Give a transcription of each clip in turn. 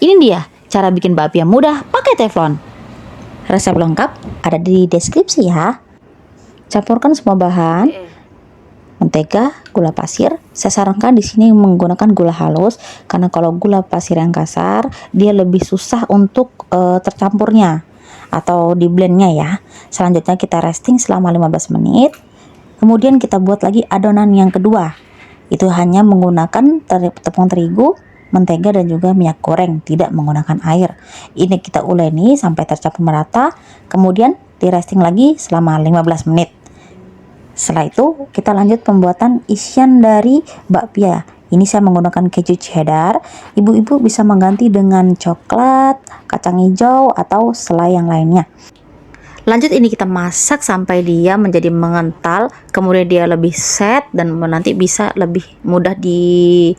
Ini dia cara bikin bakpia mudah pakai teflon. Resep lengkap ada di deskripsi ya. Campurkan semua bahan, mentega, gula pasir. Saya sarankan di sini menggunakan gula halus karena kalau gula pasir yang kasar dia lebih susah untuk tercampurnya atau di blendnya ya. Selanjutnya kita resting selama 15 menit. Kemudian kita buat lagi adonan yang kedua. Itu hanya menggunakan tepung terigu, mentega dan juga minyak goreng, tidak menggunakan air. Ini kita uleni sampai tercampur merata, kemudian di resting lagi selama 15 menit. Setelah itu kita lanjut pembuatan isian dari bakpia. Ini saya menggunakan keju cheddar. Ibu-ibu bisa mengganti dengan coklat, kacang hijau atau selai yang lainnya. Lanjut ini kita masak sampai dia menjadi mengental, kemudian dia lebih set dan nanti bisa lebih mudah dibentuk.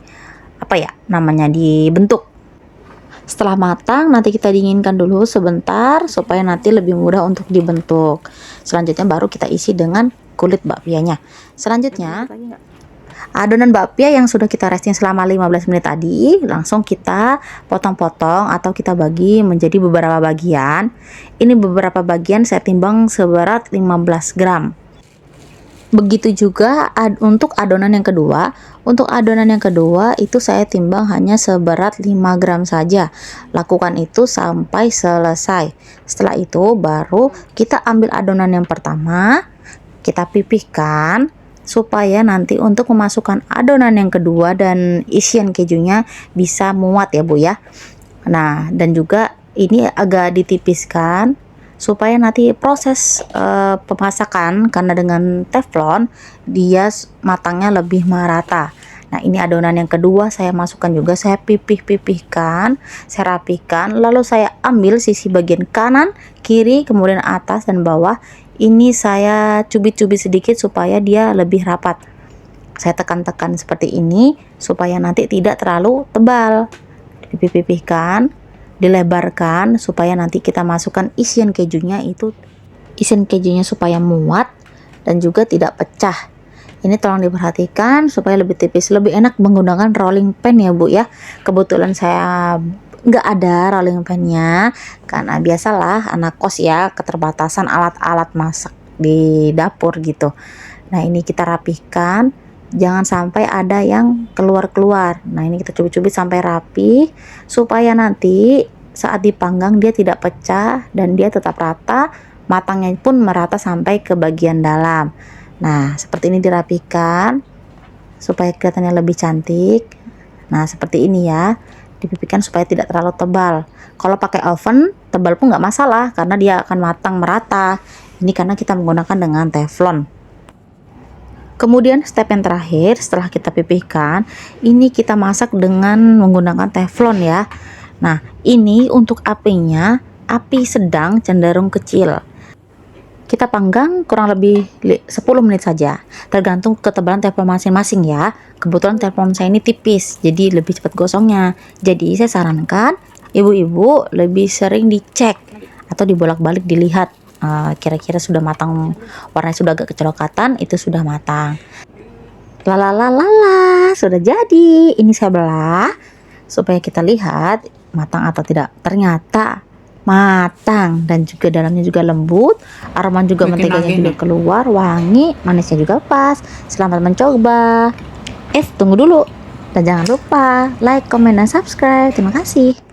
Setelah matang nanti kita dinginkan dulu sebentar supaya nanti lebih mudah untuk dibentuk. Selanjutnya baru kita isi dengan kulit bakpianya. Selanjutnya adonan bakpia yang sudah kita resting selama 15 menit tadi langsung kita potong-potong atau kita bagi menjadi beberapa bagian. Ini beberapa bagian saya timbang seberat 15 gram. Begitu juga untuk adonan yang kedua. Untuk adonan yang kedua itu saya timbang hanya seberat 5 gram saja. Lakukan itu sampai selesai. Setelah itu baru kita ambil adonan yang pertama, kita pipihkan supaya nanti untuk memasukkan adonan yang kedua dan isian kejunya bisa muat ya Bu ya. Nah, dan juga ini agak ditipiskan supaya nanti proses pemasakan, karena dengan teflon dia matangnya lebih merata. Nah, ini adonan yang kedua saya masukkan juga, saya pipihkan, saya rapikan, lalu saya ambil sisi bagian kanan, kiri, kemudian atas dan bawah. Ini saya cubit-cubit sedikit supaya dia lebih rapat. Saya tekan-tekan seperti ini supaya nanti tidak terlalu tebal. Dipipihkan, dilebarkan supaya nanti kita masukkan isian kejunya supaya muat dan juga tidak pecah. Ini tolong diperhatikan supaya lebih tipis, lebih enak menggunakan rolling pan ya Bu ya. Kebetulan saya nggak ada rolling pan-nya karena biasalah anak kos ya, keterbatasan alat-alat masak di dapur gitu. Nah, ini kita rapihkan, jangan sampai ada yang keluar-keluar. Nah, ini kita cubit-cubit sampai rapi supaya nanti saat dipanggang dia tidak pecah dan dia tetap rata, matangnya pun merata sampai ke bagian dalam. Nah, seperti ini dirapikan supaya kelihatannya lebih cantik. Nah, seperti ini ya, dipipihkan supaya tidak terlalu tebal. Kalau pakai oven tebal pun nggak masalah karena dia akan matang merata. Ini karena kita menggunakan dengan teflon. Kemudian step yang terakhir setelah kita pipihkan, ini kita masak dengan menggunakan teflon ya. Nah, ini untuk apinya api sedang cenderung kecil. Kita panggang kurang lebih 10 menit saja, tergantung ketebalan teflon masing-masing ya. Kebetulan teflon saya ini tipis, jadi lebih cepat gosongnya. Jadi saya sarankan ibu-ibu lebih sering dicek atau dibolak-balik dilihat kira-kira sudah matang, warnanya sudah agak kecoklatan, itu sudah matang. Lalalala, sudah jadi. Ini saya belah supaya kita lihat matang atau tidak. Ternyata matang dan juga dalamnya juga lembut, aroma juga menteganya juga keluar, wangi, manisnya juga pas. Selamat mencoba. Tunggu dulu dan jangan lupa like, comment dan subscribe. Terima kasih.